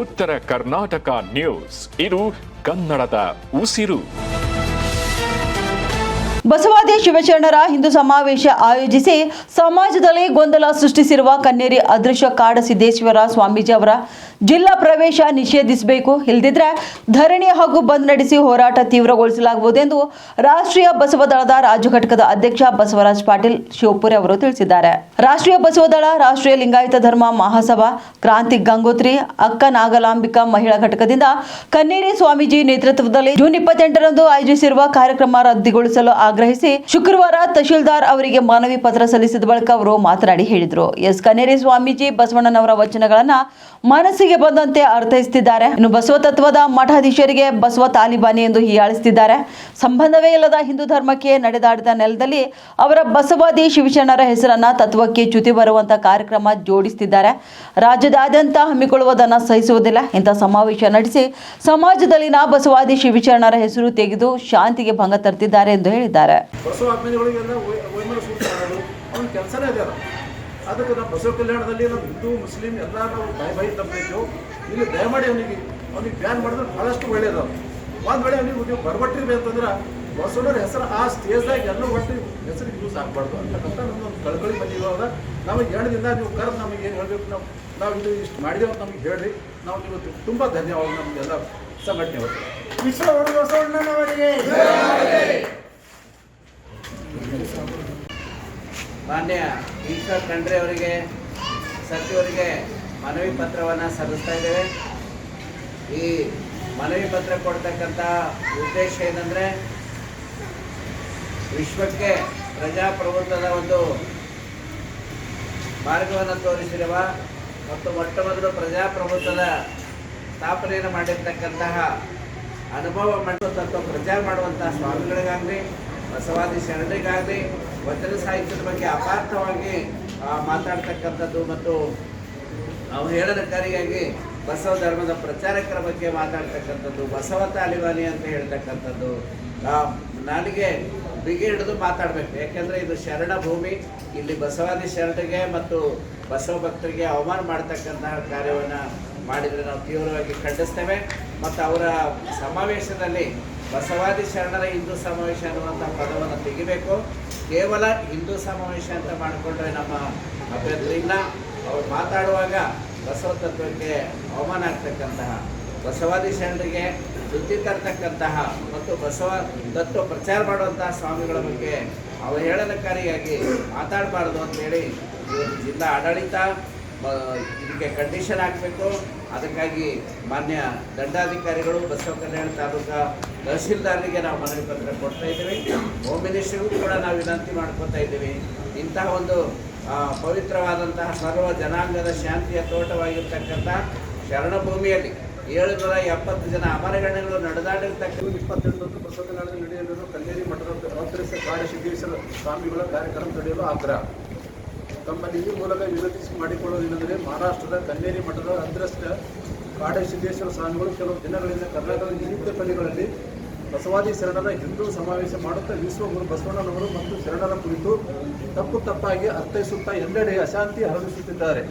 ಉತ್ತರ ಕರ್ನಾಟಕ ನ್ಯೂಸ್, ಇದು ಕನ್ನಡದ ಉಸಿರು. ಬಸವಾದಿ ಶಿವಶರಣರ ಹಿಂದೂ ಸಮಾವೇಶ ಆಯೋಜಿಸಿ ಸಮಾಜದಲ್ಲಿ ಗೊಂದಲ ಸೃಷ್ಟಿಸಿರುವ ಕನ್ನೇರಿ ಅದೃಶ್ಯ ಕಾಡಸಿದ್ದೇಶ್ವರ ಸ್ವಾಮೀಜಿ ಅವರ ಜಿಲ್ಲಾ ಪ್ರವೇಶ ನಿಷೇಧಿಸಬೇಕು, ಇಲ್ಲದಿದ್ದರೆ ಧರಣಿ ಹಾಗೂ ಬಂದ್ ನಡೆಸಿ ಹೋರಾಟ ತೀವ್ರಗೊಳಿಸಲಾಗುವುದು ಎಂದು ರಾಷ್ಟ್ರೀಯ ಬಸವ ದಳದ ರಾಜ್ಯ ಘಟಕದ ಅಧ್ಯಕ್ಷ ಬಸವರಾಜ್ ಪಾಟೀಲ್ ಶಿವಪುರಿ ಅವರು ತಿಳಿಸಿದ್ದಾರೆ. ರಾಷ್ಟ್ರೀಯ ಬಸವ ದಳ, ರಾಷ್ಟ್ರೀಯ ಲಿಂಗಾಯತ ಧರ್ಮ ಮಹಾಸಭಾ, ಕ್ರಾಂತಿ ಗಂಗೋತ್ರಿ, ಅಕ್ಕ ನಾಗಲಾಂಬಿಕಾ ಮಹಿಳಾ ಘಟಕದಿಂದ ಕನ್ನೇರಿ ಸ್ವಾಮೀಜಿ ನೇತೃತ್ವದಲ್ಲಿ ಜೂನ್ 28ರಂದು ಆಯೋಜಿಸಿರುವ ಕಾರ್ಯಕ್ರಮ ರದ್ದುಗೊಳಿಸಲು ಆಗ್ರಹಿಸಿ ಶುಕ್ರವಾರ ತಹಶೀಲ್ದಾರ್ ಅವರಿಗೆ ಮನವಿ ಪತ್ರ ಸಲ್ಲಿಸಿದ ಬಳಿಕ ಅವರು ಮಾತನಾಡಿ ಹೇಳಿದರು. ಕನ್ನೇರಿ ಸ್ವಾಮೀಜಿ ಬಸವಣ್ಣನವರ ವಚನಗಳನ್ನ ಮನಸ್ಸಿಗೆ ಬಂದಂತೆ ಅರ್ಥೈಸುತ್ತಿದ್ದಾರೆ. ಇನ್ನು ಬಸವ ತತ್ವದ ಮಠಾಧೀಶರಿಗೆ ಬಸವ ತಾಲಿಬಾನಿ ಎಂದು ಹೀಯಾಳಿಸುತ್ತಿದ್ದಾರೆ. ಸಂಬಂಧವೇ ಇಲ್ಲದ ಹಿಂದೂ ಧರ್ಮಕ್ಕೆ ನಡೆದಾಡಿದ ನೆಲದಲ್ಲಿ ಅವರ ಬಸವಾದಿ ಶಿವಶರಣರ ಹೆಸರನ್ನ ತತ್ವಕ್ಕೆ ಚ್ಯುತಿ ಬರುವಂತಹ ಕಾರ್ಯಕ್ರಮ ಜೋಡಿಸುತ್ತಿದ್ದಾರೆ. ರಾಜ್ಯದಾದ್ಯಂತ ಹಮ್ಮಿಕೊಳ್ಳುವುದನ್ನು ಸಹಿಸುವುದಿಲ್ಲ. ಇಂತಹ ಸಮಾವೇಶ ನಡೆಸಿ ಸಮಾಜದಲ್ಲಿನ ಬಸವಾದಿ ಶಿವಶರಣರ ಹೆಸರು ತೆಗೆದು ಶಾಂತಿಗೆ ಭಂಗ ತರುತ್ತಿದ್ದಾರೆ ಎಂದು ಹೇಳಿದ್ದಾರೆ. ಅದಕ್ಕೆ ನಾವು ಬಸವ ಕಲ್ಯಾಣದಲ್ಲಿ ನಾವು ಹಿಂದೂ ಮುಸ್ಲಿಂ ಎಲ್ಲ ನಾವು ಬಾಯಿ ತಪ್ಪಬೇಕು. ಇಲ್ಲಿ ದಯಮಾಡಿ ಅವನಿಗೆ ಬ್ಯಾನ್ ಮಾಡಿದ್ರೆ ಭಾಳಷ್ಟು ಒಳ್ಳೇದು. ಒಂದು ವೇಳೆ ಅವನಿಗೆ ನೀವು ಬರ್ಬಟ್ಟಿರಿ ಅಂತಂದ್ರೆ ಬಸವಣ್ಣರ ಹೆಸರು ಆ ಸ್ಟೇಜ್ದಾಗ ಎಲ್ಲ ಒಟ್ಟು ಹೆಸರು ಯೂಸ್ ಆಗಬಾರ್ದು ಅಂತಕ್ಕಂಥ ನಮ್ಮೊಂದು ಕಳ್ಕಳಿ ಬಂದಿವಾಗ ನಮಗೆ ಹೇಳದಿಂದ ನೀವು ಕರೆದು ನಮಗೆ ಏನು ಹೇಳಬೇಕು, ನಾವು ಇದು ಇಷ್ಟು ಮಾಡಿದೇವೆ ಅಂತ ನಮಗೆ ಹೇಳ್ರಿ. ನಾವು ನೀವು ತುಂಬ ಧನ್ಯವಾದ ನಮಗೆಲ್ಲ ಸಂಘಟನೆ ಬಸವಣ್ಣನವರಿಗೆ. ಮಾನ್ಯ ಈಶ್ವರ್ ಖಂಡ್ರೆ ಅವರಿಗೆ, ಸಚಿವರಿಗೆ ಮನವಿ ಪತ್ರವನ್ನು ಸಲ್ಲಿಸ್ತಾ ಇದ್ದೇವೆ. ಈ ಮನವಿ ಪತ್ರ ಕೊಡ್ತಕ್ಕಂಥ ಉದ್ದೇಶ ಏನಂದರೆ, ವಿಶ್ವಕ್ಕೆ ಪ್ರಜಾಪ್ರಭುತ್ವದ ಒಂದು ಮಾರ್ಗವನ್ನು ತೋರಿಸಿರುವ ಮತ್ತು ಮೊಟ್ಟ ಮೊದಲು ಪ್ರಜಾಪ್ರಭುತ್ವದ ಸ್ಥಾಪನೆಯನ್ನು ಮಾಡಿರ್ತಕ್ಕಂತಹ ಅನುಭವ ತತ್ವ ಪ್ರಚಾರ ಮಾಡುವಂಥ ಸ್ವಾಮಿಗಳಿಗಾಗಲಿ, ಬಸವಾದಿ ಶರಣರಿಗಾಗಲಿ ವಚನ ಸಾಹಿತ್ಯದ ಬಗ್ಗೆ ಅಪಾರ್ಥವಾಗಿ ಮಾತಾಡ್ತಕ್ಕಂಥದ್ದು ಮತ್ತು ಅವಹೇಳನಕಾರಿಯಾಗಿ ಬಸವ ಧರ್ಮದ ಪ್ರಚಾರಕರ ಬಗ್ಗೆ ಮಾತಾಡ್ತಕ್ಕಂಥದ್ದು, ಬಸವ ತಾಲಿಬಾನಿ ಅಂತ ಹೇಳ್ತಕ್ಕಂಥದ್ದು, ನಾಲಿಗೆ ಬಿಗಿ ಹಿಡಿದು ಮಾತಾಡಬೇಕು. ಯಾಕೆಂದರೆ ಇದು ಶರಣ ಭೂಮಿ. ಇಲ್ಲಿ ಬಸವಾದಿ ಶರಣರಿಗೆ ಮತ್ತು ಬಸವ ಭಕ್ತರಿಗೆ ಅವಮಾನ ಮಾಡ್ತಕ್ಕಂತಹ ಕಾರ್ಯವನ್ನು ಮಾಡಿದರೆ ನಾವು ತೀವ್ರವಾಗಿ ಖಂಡಿಸ್ತೇವೆ. ಮತ್ತು ಅವರ ಸಮಾವೇಶದಲ್ಲಿ ಬಸವಾದಿ ಶರಣರ ಹಿಂದೂ ಸಮಾವೇಶ ಅನ್ನುವಂಥ ಪದವನ್ನು ತೆಗಿಬೇಕು. ಕೇವಲ ಹಿಂದೂ ಸಮಾವೇಶ ಅಂತ ಮಾಡಿಕೊಂಡ್ರೆ ನಮ್ಮ ಅಭ್ಯರ್ಥಿ ಇಲ್ಲ. ಅವರು ಮಾತಾಡುವಾಗ ಬಸವ ತತ್ವಕ್ಕೆ ಅವಮಾನ ಆಗ್ತಕ್ಕಂತಹ, ಬಸವಾದಿ ಶರಣರಿಗೆ ಸುದ್ದಿ ತರ್ತಕ್ಕಂತಹ ಮತ್ತು ಬಸವ ತತ್ವ ಪ್ರಚಾರ ಮಾಡುವಂತಹ ಸ್ವಾಮಿಗಳ ಬಗ್ಗೆ ಅವಹೇಳನಕಾರಿಯಾಗಿ ಮಾತಾಡಬಾರ್ದು ಅಂತೇಳಿ ಇವತ್ತು ಜಿಲ್ಲಾ ಆಡಳಿತ ಇದಕ್ಕೆ ಕಂಡೀಷನ್ ಹಾಕಬೇಕು. ಅದಕ್ಕಾಗಿ ಮಾನ್ಯ ದಂಡಾಧಿಕಾರಿಗಳು, ಬಸವ ಕಲ್ಯಾಣ ತಾಲೂಕಾ ತಹಶೀಲ್ದಾರರಿಗೆ ನಾವು ಮನವಿ ಪತ್ರ ಕೊಡ್ತಾ ಇದ್ದೀವಿ. ಹೋಮ್ ಮಿನಿಸ್ಟ್ರಿಗೂ ಕೂಡ ನಾವು ವಿನಂತಿ ಮಾಡ್ಕೊತಾ ಇದ್ದೀವಿ. ಇಂತಹ ಒಂದು ಪವಿತ್ರವಾದಂತಹ ಸರ್ವ ಜನಾಂಗದ ಶಾಂತಿಯ ತೋಟವಾಗಿರ್ತಕ್ಕಂಥ ಶರಣಭೂಮಿಯಲ್ಲಿ 770 ಜನ ಅಮರಗಣ್ಯಗಳು ನಡೆದಾಡಿರ್ತಕ್ಕಂಥ 28ರಂದು ಬಸವ ಕಲ್ಯಾಣದಲ್ಲಿ ನಡೆಯಲಿರುವ ಕನ್ನೇರಿ ಮಠದ ಅದೃಶ್ಯ ಕಾಡಸಿದ್ದೇಶ್ವರ ಸ್ವಾಮಿಗಳ ಕಾರ್ಯಕ್ರಮ ನಡೆಯಲು ಆಗ್ರಹ. ತಮ್ಮಲ್ಲಿ ಈ ಮೂಲಕ ವಿನಂತಿ ಮಾಡಿಕೊಳ್ಳುವುದೇನೆಂದರೆ, ಮಹಾರಾಷ್ಟ್ರದ ಕನ್ನೇರಿ ಮಠದ ಅದೃಶ್ಯ ಕಾಡಸಿದ್ದೇಶ್ವರ ಸ್ವಾಮಿಗಳು ಕೆಲವು ದಿನಗಳಿಂದ ಕರ್ನಾಟಕದ ವಿವಿಧ ಪಲ್ಲಿಗಳಲ್ಲಿ ಬಸವಾದಿ ಶರಣರ ಹಿಂದೂ ಸಮಾವೇಶ ಮಾಡುತ್ತಾ ವಿಶ್ವಗುರು ಬಸವಣ್ಣನವರು ಮತ್ತು ಶರಣರ ಕುರಿತು ತಪ್ಪಾಗಿ ಅರ್ಥೈಸುತ್ತಾ ಎಲ್ಲೆಡೆ ಅಶಾಂತಿ ಹರಡಿಸುತ್ತಿದ್ದಾರೆ.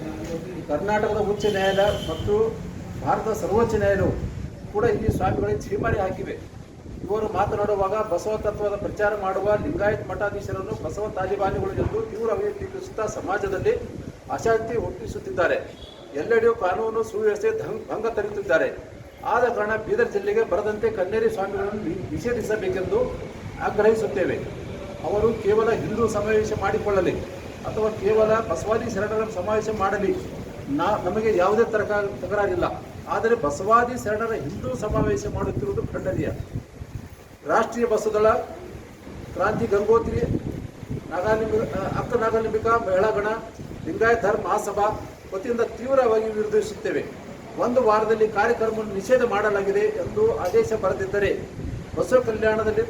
ಕರ್ನಾಟಕದ ಉಚ್ಚ ನ್ಯಾಯಾಲಯ ಮತ್ತು ಭಾರತದ ಸರ್ವೋಚ್ಚ ನ್ಯಾಯಾಲಯವು ಕೂಡ ಇಲ್ಲಿ ಸ್ವಾಮಿಗಳಿಗೆ ಛೀಮಾರಿ ಹಾಕಿವೆ. ಇವರು ಮಾತನಾಡುವಾಗ ಬಸವ ತತ್ವದ ಪ್ರಚಾರ ಮಾಡುವ ಲಿಂಗಾಯತ್ ಮಠಾಧೀಶರನ್ನು ಬಸವ ತಾಲಿಬಾನಿಗಳು ಎಂದು ತೀವ್ರವಾಗಿ ಟೀಕಿಸುತ್ತಾ ಸಮಾಜದಲ್ಲಿ ಅಶಾಂತಿ ಹುಟ್ಟಿಸುತ್ತಿದ್ದಾರೆ. ಎಲ್ಲೆಡೆಯೂ ಕಾನೂನು ಸುವ್ಯವಸ್ಥೆ ಭಂಗ ತರುತ್ತಿದ್ದಾರೆ. ಆದ ಕಾರಣ ಬೀದರ್ ಜಿಲ್ಲೆಗೆ ಬರದಂತೆ ಕನ್ನೇರಿ ಸ್ವಾಮಿಗಳನ್ನು ನಿಷೇಧಿಸಬೇಕೆಂದು ಆಗ್ರಹಿಸುತ್ತೇವೆ. ಅವರು ಕೇವಲ ಹಿಂದೂ ಸಮಾವೇಶ ಮಾಡಿಕೊಳ್ಳಲಿ ಅಥವಾ ಕೇವಲ ಬಸವಾದಿ ಶರಣರ ಸಮಾವೇಶ ಮಾಡಲಿ, ನಮಗೆ ಯಾವುದೇ ತಕರಾರಿಲ್ಲ. ಆದರೆ ಬಸವಾದಿ ಶರಣರ ಹಿಂದೂ ಸಮಾವೇಶ ಮಾಡುತ್ತಿರುವುದು ಖಂಡನೀಯ. ರಾಷ್ಟ್ರೀಯ ಬಸವದಳ, ಕ್ರಾಂತಿ ಗಂಗೋತ್ರಿ, ಅಕ್ಕ ನಾಗಲಾಂಬಿಕಾ ಮಹಿಳಾಗಣ, ಲಿಂಗಾಯತ ಧರ್ಮ ಮಹಾಸಭಾ ವತಿಯಿಂದ ತೀವ್ರವಾಗಿ ವಿರೋಧಿಸುತ್ತೇವೆ. ಒಂದು ವಾರದಲ್ಲಿ ಕಾರ್ಯಕ್ರಮವನ್ನು ನಿಷೇಧ ಮಾಡಲಾಗಿದೆ ಎಂದು ಆದೇಶ ಬರೆದಿದ್ದರೆ ಬಸವ ಕಲ್ಯಾಣದಲ್ಲಿ